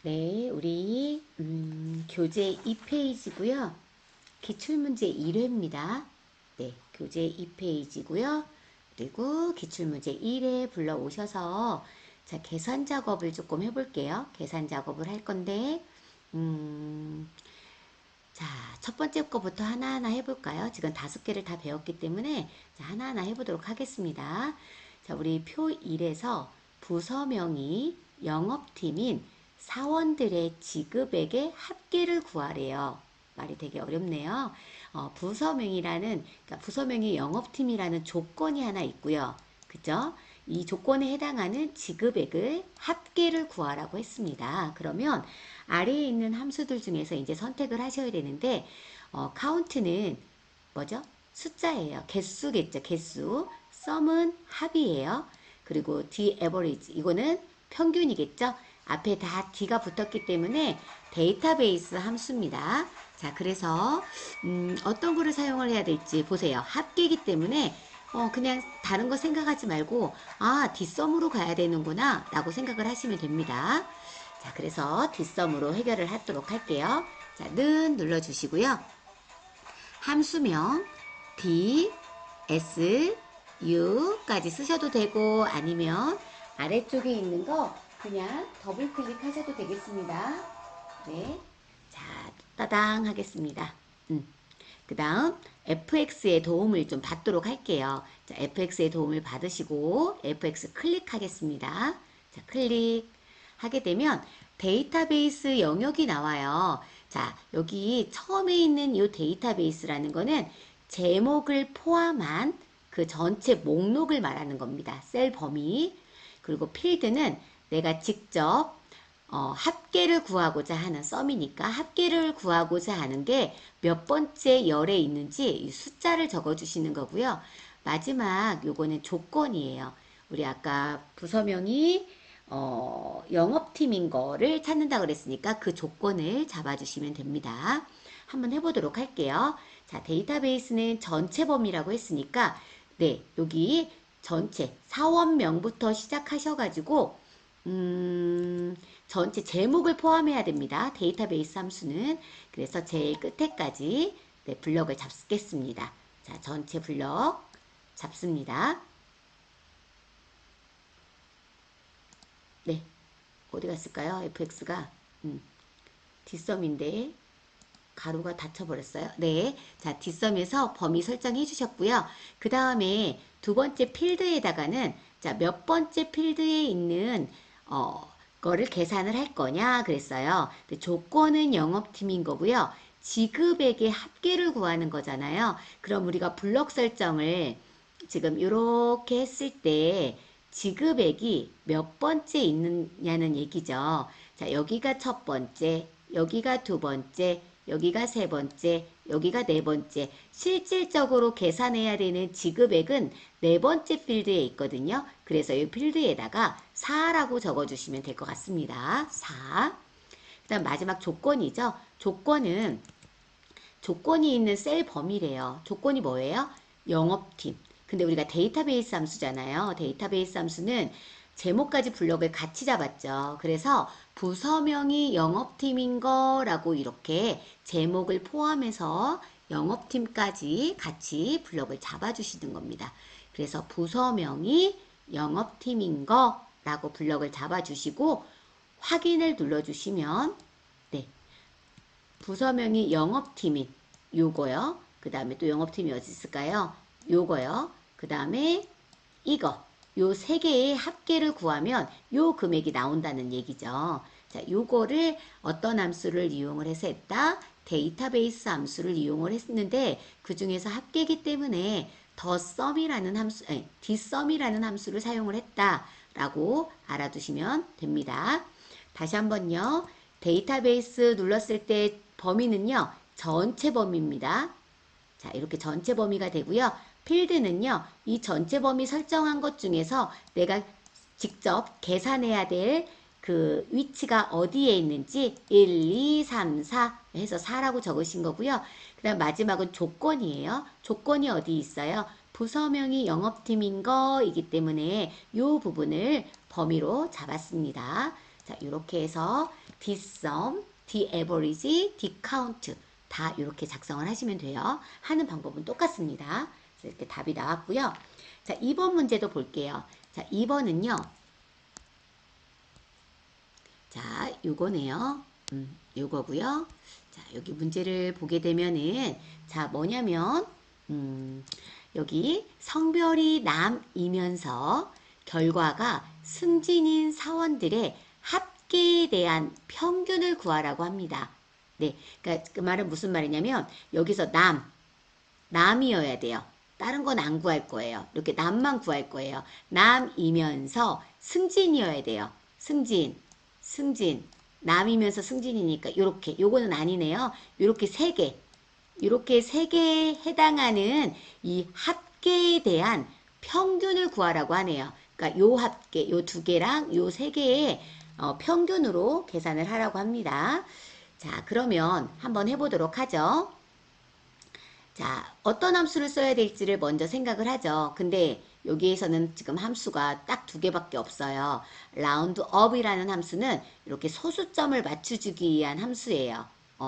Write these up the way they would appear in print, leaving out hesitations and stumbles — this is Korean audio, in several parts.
네, 우리 교재 2페이지고요. 기출문제 1회입니다. 네, 교재 2페이지고요. 그리고 기출문제 1회 불러오셔서 자, 계산 작업을 조금 해볼게요. 계산 작업을 할 건데 자, 첫 번째 거부터 하나하나 해볼까요? 지금 5개를 다 배웠기 때문에 자, 하나하나 해보도록 하겠습니다. 자, 우리 표 1에서 부서명이 영업팀인 사원들의 지급액의 합계를 구하래요. 말이 되게 어렵네요. 부서명이라는, 그러니까 부서명이 영업팀이라는 조건이 하나 있고요. 그죠? 이 조건에 해당하는 지급액을 합계를 구하라고 했습니다. 그러면 아래에 있는 함수들 중에서 이제 선택을 하셔야 되는데, 카운트는 뭐죠? 숫자예요. 개수겠죠. 개수. 썸은 합이에요. 그리고 D average 이거는 평균이겠죠. 앞에 다 D가 붙었기 때문에 데이터베이스 함수입니다. 자, 그래서 어떤 거를 사용을 해야 될지 보세요. 합계이기 때문에 그냥 다른 거 생각하지 말고 아, 뒷섬으로 가야 되는구나 라고 생각을 하시면 됩니다. 자, 그래서 뒷섬으로 해결을 하도록 할게요. 자, 는 눌러주시고요. 함수명 D, S, U까지 쓰셔도 되고 아니면 아래쪽에 있는 거 그냥 더블 클릭하셔도 되겠습니다. 네. 자, 따당 하겠습니다. 그 다음 fx의 도움을 좀 받도록 할게요. 자, fx의 도움을 받으시고 fx 클릭하겠습니다. 자, 클릭 하게 되면 데이터베이스 영역이 나와요. 자, 여기 처음에 있는 이 데이터베이스라는 거는 제목을 포함한 그 전체 목록을 말하는 겁니다. 셀 범위. 그리고 필드는 내가 직접 합계를 구하고자 하는 썸이니까 합계를 구하고자 하는 게 몇 번째 열에 있는지 숫자를 적어주시는 거고요. 마지막 요거는 조건이에요. 우리 아까 부서명이 영업팀인 거를 찾는다 그랬으니까 그 조건을 잡아주시면 됩니다. 한번 해보도록 할게요. 자, 데이터베이스는 전체 범위라고 했으니까 네, 여기 전체 사원명부터 시작하셔가지고 전체 제목을 포함해야 됩니다. 데이터베이스 함수는. 그래서 제일 끝에까지 네, 블럭을 잡겠습니다. 자, 전체 블럭 잡습니다. 네, 어디 갔을까요? fx가 뒷섬인데 가로가 닫혀버렸어요. 네, 자 뒷섬에서 범위 설정해 주셨고요. 그 다음에 두 번째 필드에다가는 자 몇 번째 필드에 있는 거를 계산을 할 거냐 그랬어요. 조건은 영업팀인 거고요. 지급액의 합계를 구하는 거잖아요. 그럼 우리가 블록 설정을 지금 이렇게 했을 때 지급액이 몇 번째 있느냐는 얘기죠. 자, 여기가 첫 번째, 여기가 두 번째, 여기가 세 번째, 여기가 네 번째. 실질적으로 계산해야 되는 지급액은 네 번째 필드에 있거든요. 그래서 이 필드에다가 4라고 적어주시면 될 것 같습니다. 4. 그 다음 마지막 조건이죠. 조건이 있는 셀 범위래요. 조건이 뭐예요? 영업팀. 근데 우리가 데이터베이스 함수잖아요. 데이터베이스 함수는 제목까지 블럭을 같이 잡았죠. 그래서 부서명이 영업팀인 거라고 이렇게 제목을 포함해서 영업팀까지 같이 블럭을 잡아주시는 겁니다. 그래서 부서명이 영업팀인 거라고 블럭을 잡아주시고 확인을 눌러주시면 네, 부서명이 영업팀인 요거요. 그 다음에 또 영업팀이 어디 있을까요? 요거요. 그 다음에 이거. 요 세 개의 합계를 구하면 요 금액이 나온다는 얘기죠. 자, 요거를 어떤 함수를 이용을 해서 했다? 데이터베이스 함수를 이용을 했는데 그 중에서 합계이기 때문에 더 썸이라는 함수, 아니, 뒷썸이라는 함수를 사용을 했다라고 알아두시면 됩니다. 다시 한번요. 데이터베이스 눌렀을 때 범위는요. 전체 범위입니다. 자, 이렇게 전체 범위가 되고요. 필드는요. 이 전체 범위 설정한 것 중에서 내가 직접 계산해야 될 그 위치가 어디에 있는지 1, 2, 3, 4 해서 4라고 적으신 거고요. 그 다음 마지막은 조건이에요. 조건이 어디 있어요? 부서명이 영업팀인 거이기 때문에 이 부분을 범위로 잡았습니다. 자, 이렇게 해서 dsum, daverage, dcount 다 이렇게 작성을 하시면 돼요. 하는 방법은 똑같습니다. 이렇게 답이 나왔고요. 자, 2번 문제도 볼게요. 자, 2번은요. 자, 요거네요. 요거고요. 자, 여기 문제를 보게 되면은 자, 뭐냐면 여기 성별이 남이면서 결과가 승진인 사원들의 합계에 대한 평균을 구하라고 합니다. 네, 그러니까 그 말은 무슨 말이냐면 여기서 남이어야 돼요. 다른 건 안 구할 거예요. 이렇게 남만 구할 거예요. 남이면서 승진이어야 돼요. 승진. 남이면서 승진이니까 요렇게 요거는 아니네요. 요렇게 세 개에 해당하는 이 합계에 대한 평균을 구하라고 하네요. 그러니까 요 합계, 요 두 개랑 요 세 개의 평균으로 계산을 하라고 합니다. 자, 그러면 한번 해보도록 하죠. 자, 어떤 함수를 써야 될지를 먼저 생각을 하죠. 근데 여기에서는 지금 함수가 딱 두 개밖에 없어요. roundup이라는 함수는 이렇게 소수점을 맞춰주기 위한 함수예요.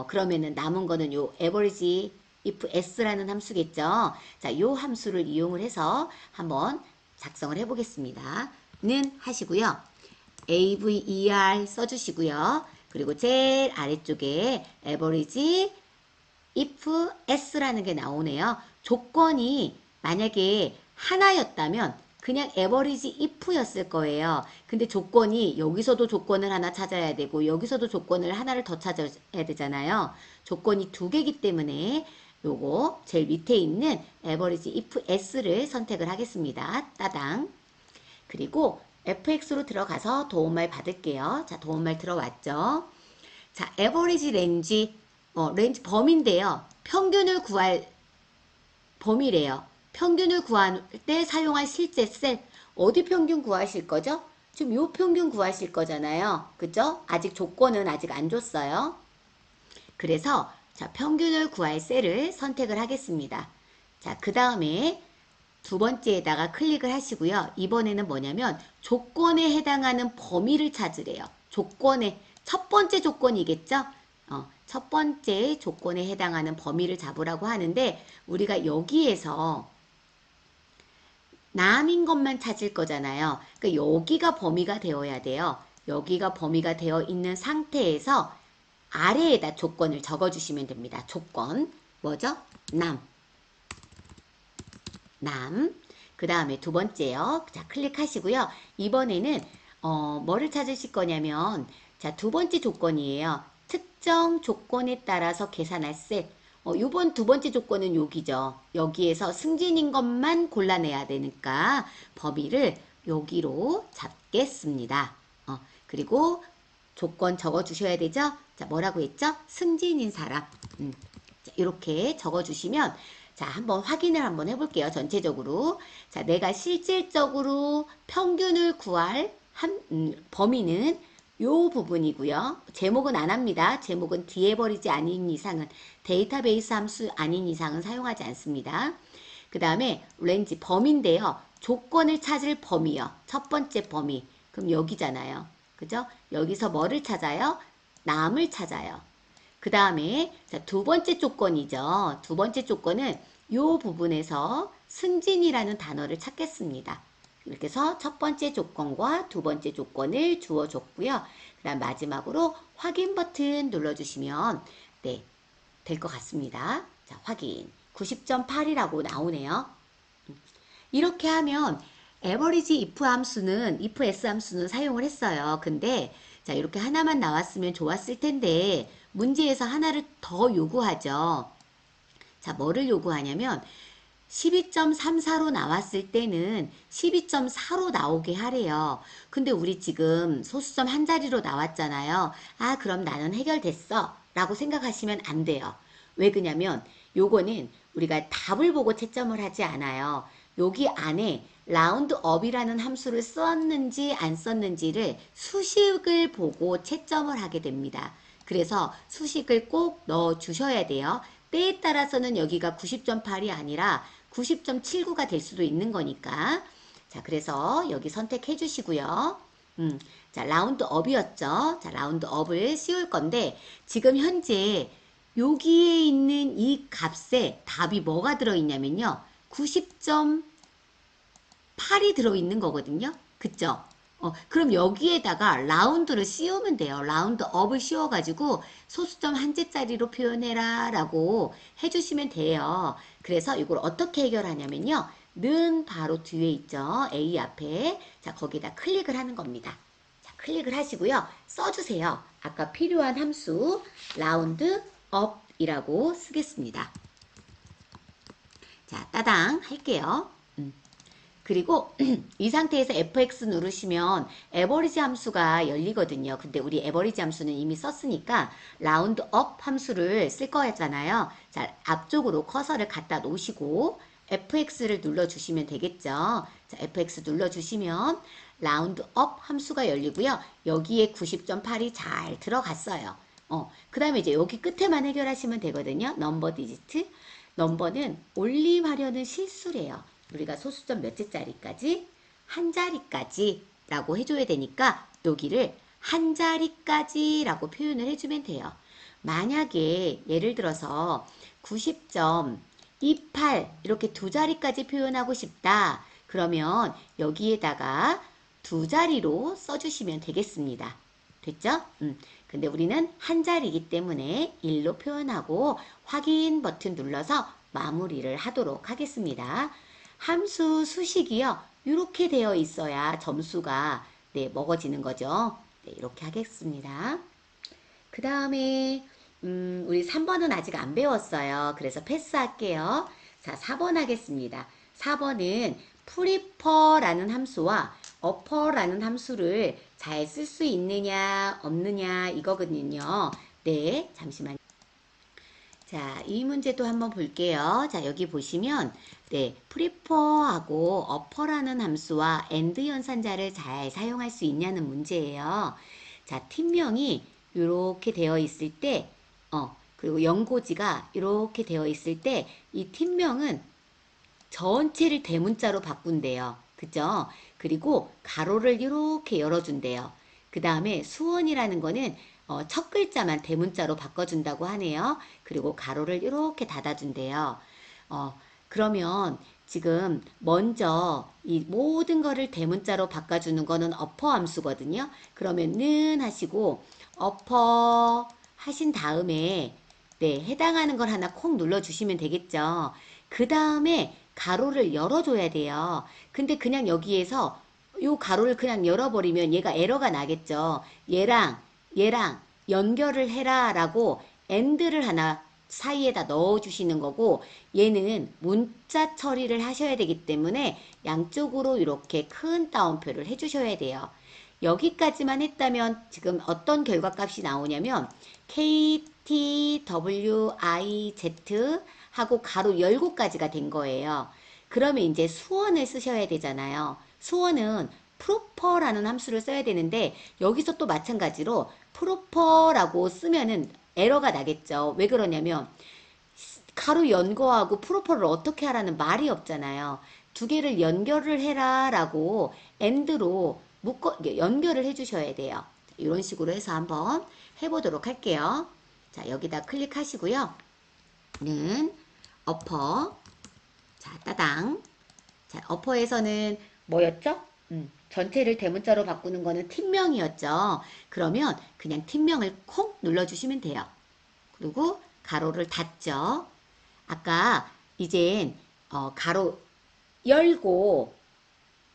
그러면은 남은 거는 요 average if s라는 함수겠죠. 자, 요 함수를 이용을 해서 한번 작성을 해보겠습니다. 는 하시고요. AVER 써주시고요. 그리고 제일 아래쪽에 average if s라는 게 나오네요. 조건이 만약에 하나였다면 그냥 average if였을 거예요. 근데 조건이 여기서도 조건을 하나 찾아야 되고 여기서도 조건을 하나를 더 찾아야 되잖아요. 조건이 두 개이기 때문에 요거 제일 밑에 있는 average if s를 선택을 하겠습니다. 따당. 그리고 fx로 들어가서 도움말 받을게요. 자, 도움말 들어왔죠. 자, average range 렌즈 범위인데요. 평균을 구할 범위래요. 평균을 구할 때 사용할 실제 셀. 어디 평균 구하실 거죠? 지금 요 평균 구하실 거잖아요. 그죠? 아직 조건은 아직 안 줬어요. 그래서 자, 평균을 구할 셀을 선택을 하겠습니다. 자, 그 다음에 두 번째에다가 클릭을 하시고요. 이번에는 뭐냐면 조건에 해당하는 범위를 찾으래요. 조건에 첫 번째 조건이겠죠? 첫 번째 조건에 해당하는 범위를 잡으라고 하는데 우리가 여기에서 남인 것만 찾을 거잖아요. 그러니까 여기가 범위가 되어야 돼요. 여기가 범위가 되어 있는 상태에서 아래에다 조건을 적어주시면 됩니다. 조건 뭐죠? 남. 그 다음에 두 번째요. 자, 클릭하시고요. 이번에는 뭐를 찾으실 거냐면 자, 두 번째 조건이에요. 특정 조건에 따라서 계산할 셀. 요번 두 번째 조건은 여기죠. 여기에서 승진인 것만 골라내야 되니까 범위를 여기로 잡겠습니다. 그리고 조건 적어 주셔야 되죠? 자, 뭐라고 했죠? 승진인 사람. 자, 이렇게 적어 주시면 자, 한번 확인을 한번 해볼게요. 전체적으로. 자, 내가 실질적으로 평균을 구할 범위는 요 부분이고요. 제목은 안 합니다. 제목은 뒤에 버리지 아닌 이상은 데이터베이스 함수 아닌 이상은 사용하지 않습니다. 그 다음에 렌지 범위인데요. 조건을 찾을 범위요. 첫 번째 범위. 그럼 여기잖아요. 그죠? 여기서 뭐를 찾아요? 남을 찾아요. 그 다음에 두 번째 조건이죠. 두 번째 조건은 이 부분에서 승진이라는 단어를 찾겠습니다. 이렇게 해서 첫 번째 조건과 두 번째 조건을 주어줬고요. 그 다음 마지막으로 확인 버튼 눌러주시면 네, 될 것 같습니다. 자, 확인. 90.8이라고 나오네요. 이렇게 하면 average if 함수는 if s 함수는 사용을 했어요. 근데 자, 이렇게 하나만 나왔으면 좋았을 텐데 문제에서 하나를 더 요구하죠. 자, 뭐를 요구하냐면 12.34로 나왔을 때는 12.4로 나오게 하래요. 근데 우리 지금 소수점 한 자리로 나왔잖아요. 아, 그럼 나는 해결됐어. 라고 생각하시면 안 돼요. 왜 그러냐면 요거는 우리가 답을 보고 채점을 하지 않아요. 여기 안에 라운드업이라는 함수를 썼는지 안 썼는지를 수식을 보고 채점을 하게 됩니다. 그래서 수식을 꼭 넣어 주셔야 돼요. 때에 따라서는 여기가 90.8이 아니라 90.79가 될 수도 있는 거니까. 자, 그래서 여기 선택해 주시고요. 자, 라운드업이었죠. 자, 라운드업을 씌울 건데 지금 현재 여기에 있는 이 값에 답이 뭐가 들어있냐면요. 90.8이 들어있는 거거든요. 그쵸? 그럼 여기에다가 라운드를 씌우면 돼요. 라운드업을 씌워가지고 소수점 한 제짜리로 표현해라 라고 해주시면 돼요. 그래서 이걸 어떻게 해결하냐면요. 는 바로 뒤에 있죠. A 앞에. 자, 거기다 클릭을 하는 겁니다. 자, 클릭을 하시고요. 써주세요. 아까 필요한 함수 라운드업이라고 쓰겠습니다. 자, 따당 할게요. 그리고 이 상태에서 fx 누르시면 에버리지 함수가 열리거든요. 근데 우리 에버리지 함수는 이미 썼으니까 라운드업 함수를 쓸 거잖아요. 자, 앞쪽으로 커서를 갖다 놓으시고 fx를 눌러주시면 되겠죠. 자, fx 눌러주시면 라운드업 함수가 열리고요. 여기에 90.8이 잘 들어갔어요. 그 다음에 이제 여기 끝에만 해결하시면 되거든요. 넘버 디지트. 넘버는 올림하려는 실수래요. 우리가 소수점 몇 개짜리까지? 한 자리까지 라고 해줘야 되니까 여기를 한 자리까지 라고 표현을 해주면 돼요. 만약에 예를 들어서 90.28 이렇게 두 자리까지 표현하고 싶다. 그러면 여기에다가 두 자리로 써주시면 되겠습니다. 됐죠? 근데 우리는 한 자리이기 때문에 1로 표현하고 확인 버튼 눌러서 마무리를 하도록 하겠습니다. 함수 수식이요. 이렇게 되어 있어야 점수가 먹어지는 거죠. 네, 이렇게 하겠습니다. 그 다음에 우리 3번은 아직 안 배웠어요. 그래서 패스할게요. 자, 4번 하겠습니다. 4번은 프리퍼라는 함수와 어퍼라는 함수를 잘 쓸 수 있느냐 없느냐 이거거든요. 네, 잠시만요. 자, 이 문제도 한번 볼게요. 자, 여기 보시면 네, 프리퍼하고 어퍼라는 함수와 AND 연산자를 잘 사용할 수 있냐는 문제예요. 자, 팀명이 이렇게 되어 있을 때, 그리고 연고지가 이렇게 되어 있을 때, 이 팀명은 전체를 대문자로 바꾼대요. 그죠? 그리고 가로를 이렇게 열어준대요. 그 다음에 수원이라는 거는 첫 글자만 대문자로 바꿔준다고 하네요. 그리고 가로를 이렇게 닫아준대요. 그러면 지금 먼저 이 모든 거를 대문자로 바꿔주는 거는 어퍼 함수거든요. 그러면 는 하시고 어퍼 하신 다음에 네, 해당하는 걸 하나 콕 눌러주시면 되겠죠. 그 다음에 가로를 열어줘야 돼요. 근데 그냥 여기에서 요 가로를 그냥 열어버리면 얘가 에러가 나겠죠. 얘랑 연결을 해라 라고 AND를 하나 사이에다 넣어주시는 거고 얘는 문자 처리를 하셔야 되기 때문에 양쪽으로 이렇게 큰 따옴표를 해주셔야 돼요. 여기까지만 했다면 지금 어떤 결과값이 나오냐면 KTWIZ 하고 가로 열고까지가 된 거예요. 그러면 이제 수원을 쓰셔야 되잖아요. 수원은 프로퍼라는 함수를 써야 되는데 여기서 또 마찬가지로 프로퍼라고 쓰면은 에러가 나겠죠. 왜 그러냐면 가로 연거하고 프로퍼를 어떻게 하라는 말이 없잖아요. 두 개를 연결을 해라 라고 AND로 연결을 해주셔야 돼요. 이런 식으로 해서 한번 해보도록 할게요. 자, 여기다 클릭하시고요. 는 어퍼. 자, 따당. 자, 어퍼에서는 뭐였죠? 전체를 대문자로 바꾸는 거는 팀명이었죠. 그러면 그냥 팀명을 콕 눌러주시면 돼요. 그리고 가로를 닫죠. 아까 이젠 가로 열고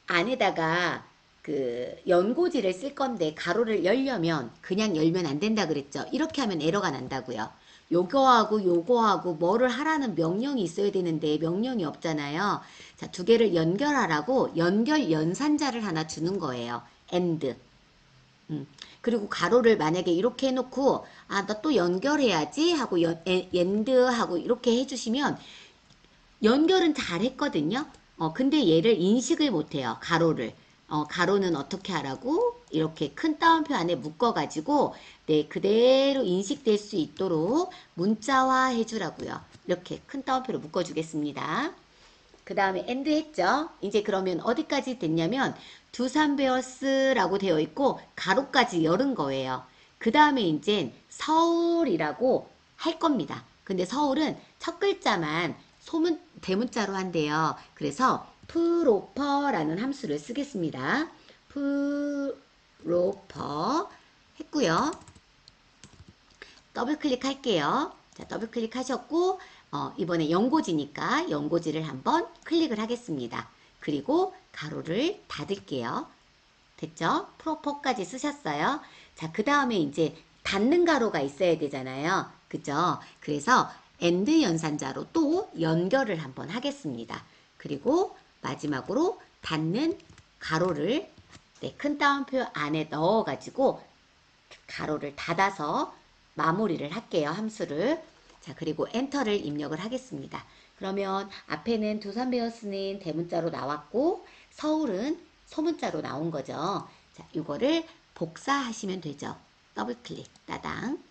안에다가 그 연고지를 쓸 건데 가로를 열려면 그냥 열면 안 된다 그랬죠. 이렇게 하면 에러가 난다고요. 요거하고 뭐를 하라는 명령이 있어야 되는데 명령이 없잖아요. 자, 두 개를 연결하라고 연결 연산자를 하나 주는 거예요. AND. 그리고 가로를 만약에 이렇게 해놓고 아, 나 또 연결해야지 하고 AND 하고 이렇게 해주시면 연결은 잘 했거든요. 근데 얘를 인식을 못해요. 가로를. 가로는 어떻게 하라고? 이렇게 큰 따옴표 안에 묶어가지고, 네, 그대로 인식될 수 있도록 문자화 해주라고요. 이렇게 큰 따옴표로 묶어주겠습니다. 그 다음에 and 했죠. 이제 그러면 어디까지 됐냐면 두산베어스라고 되어 있고 가로까지 열은 거예요. 그 다음에 이제 서울이라고 할 겁니다. 근데 서울은 첫 글자만 소문 대문자로 한대요. 그래서 프로퍼라는 함수를 쓰겠습니다. 프로퍼 했고요. 더블 클릭할게요. 자, 더블 클릭하셨고 이번에 연고지니까 연고지를 한번 클릭을 하겠습니다. 그리고 가로를 닫을게요. 됐죠? 프로퍼까지 쓰셨어요. 자, 그 다음에 이제 닫는 가로가 있어야 되잖아요. 그죠? 그래서 and 연산자로 또 연결을 한번 하겠습니다. 그리고 마지막으로 닫는 가로를 네, 큰 따옴표 안에 넣어가지고 가로를 닫아서 마무리를 할게요. 함수를. 자, 그리고 엔터를 입력을 하겠습니다. 그러면 앞에는 두산베어스는 대문자로 나왔고 서울은 소문자로 나온 거죠. 자, 이거를 복사하시면 되죠. 더블 클릭, 따당.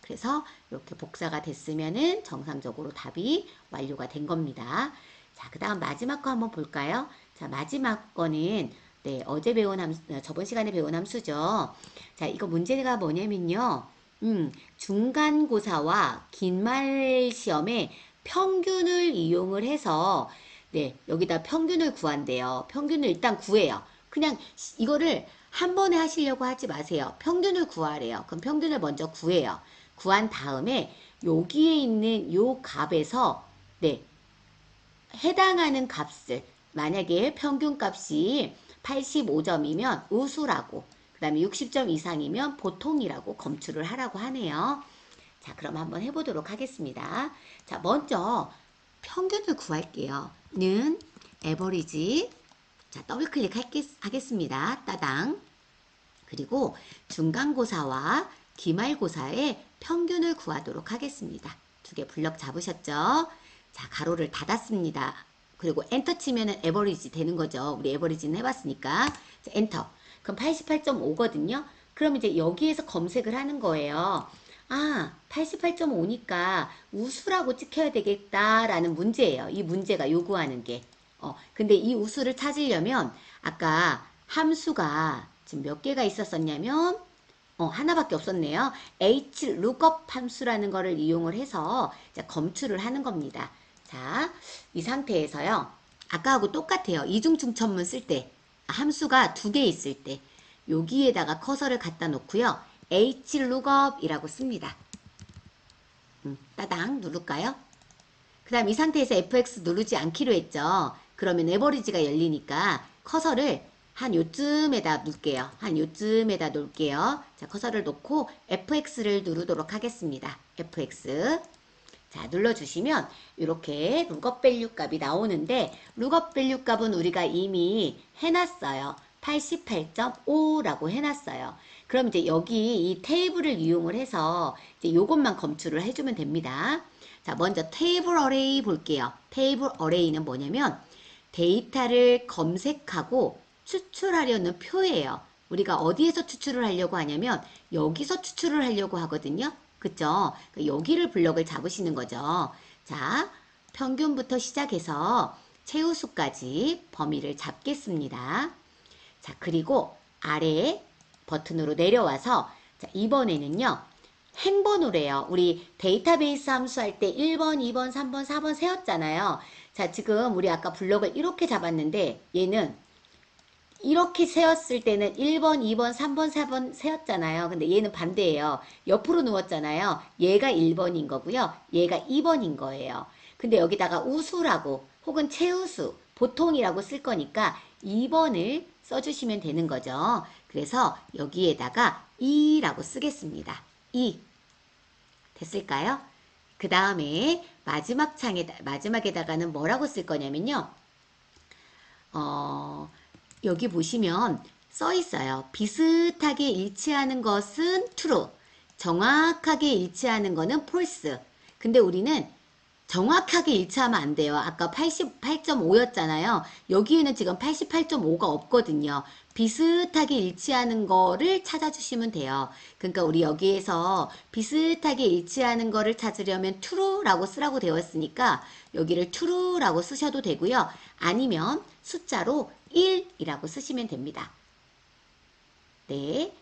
그래서 이렇게 복사가 됐으면은 정상적으로 답이 완료가 된 겁니다. 자, 그 다음 마지막 거 한번 볼까요? 자, 마지막 거는 네, 어제 배운 함수, 저번 시간에 배운 함수죠. 자, 이거 문제가 뭐냐면요. 중간고사와 긴말 시험에 평균을 이용을 해서 네, 여기다 평균을 구한대요. 평균을 일단 구해요. 그냥 이거를 한 번에 하시려고 하지 마세요. 평균을 구하래요. 그럼 평균을 먼저 구해요. 구한 다음에 여기에 있는 요 값에서 네, 해당하는 값을 만약에 평균 값이 85점이면 우수라고 그 다음에 60점 이상이면 보통이라고 검출을 하라고 하네요. 자, 그럼 한번 해보도록 하겠습니다. 자, 먼저 평균을 구할게요. 는 average 자, 더블 클릭 하겠습니다. 따당 그리고 중간고사와 기말고사의 평균을 구하도록 하겠습니다. 두 개 블럭 잡으셨죠? 자, 가로를 닫았습니다. 그리고 엔터 치면은 에버리지 되는 거죠. 우리 에버리지는 해봤으니까. 자, 엔터. 그럼 88.5거든요. 그럼 이제 여기에서 검색을 하는 거예요. 아, 88.5니까 우수라고 찍혀야 되겠다라는 문제예요. 이 문제가 요구하는 게. 근데 이 우수를 찾으려면 아까 함수가 지금 몇 개가 있었었냐면 하나밖에 없었네요. H lookup 함수라는 거를 이용을 해서 검출을 하는 겁니다. 자, 이 상태에서요. 아까하고 똑같아요. 이중충천문 쓸 때, 함수가 두 개 있을 때 여기에다가 커서를 갖다 놓고요. H lookup이라고 씁니다. 따당 누를까요? 그 다음 이 상태에서 fx 누르지 않기로 했죠. 그러면 에버리지가 열리니까 커서를 한 요쯤에다 놓을게요. 한 요쯤에다 놓을게요. 자, 커서를 놓고 fx를 누르도록 하겠습니다. fx. 자, 눌러주시면 이렇게 룩업 밸류 값이 나오는데 룩업 밸류 값은 우리가 이미 해놨어요. 88.5라고 해놨어요. 그럼 이제 여기 이 테이블을 이용을 해서 이제 요것만 검출을 해주면 됩니다. 자, 먼저 테이블 어레이 볼게요. 테이블 어레이는 뭐냐면 데이터를 검색하고 추출하려는 표예요. 우리가 어디에서 추출을 하려고 하냐면 여기서 추출을 하려고 하거든요. 그쵸? 여기를 블럭을 잡으시는 거죠. 자, 평균부터 시작해서 최우수까지 범위를 잡겠습니다. 자, 그리고 아래 버튼으로 내려와서 자, 이번에는요. 행번호래요. 우리 데이터베이스 함수할 때 1번, 2번, 3번, 4번 세웠잖아요. 자, 지금 우리 아까 블럭을 이렇게 잡았는데 얘는 이렇게 세웠을 때는 1번, 2번, 3번, 4번 세웠잖아요. 근데 얘는 반대예요. 옆으로 누웠잖아요. 얘가 1번인 거고요. 얘가 2번인 거예요. 근데 여기다가 우수라고 혹은 최우수, 보통이라고 쓸 거니까 2번을 써주시면 되는 거죠. 그래서 여기에다가 2라고 쓰겠습니다. 2. 됐을까요? 그 다음에 마지막에다가는 뭐라고 쓸 거냐면요. 여기 보시면 써 있어요. 비슷하게 일치하는 것은 true, 정확하게 일치하는 거는 false. 근데 우리는 정확하게 일치하면 안 돼요. 아까 88.5였잖아요. 여기에는 지금 88.5가 없거든요. 비슷하게 일치하는 거를 찾아주시면 돼요. 그러니까 우리 여기에서 비슷하게 일치하는 거를 찾으려면 true라고 쓰라고 되어 있으니까 여기를 true라고 쓰셔도 되고요. 아니면 숫자로 1이라고 쓰시면 됩니다. 네.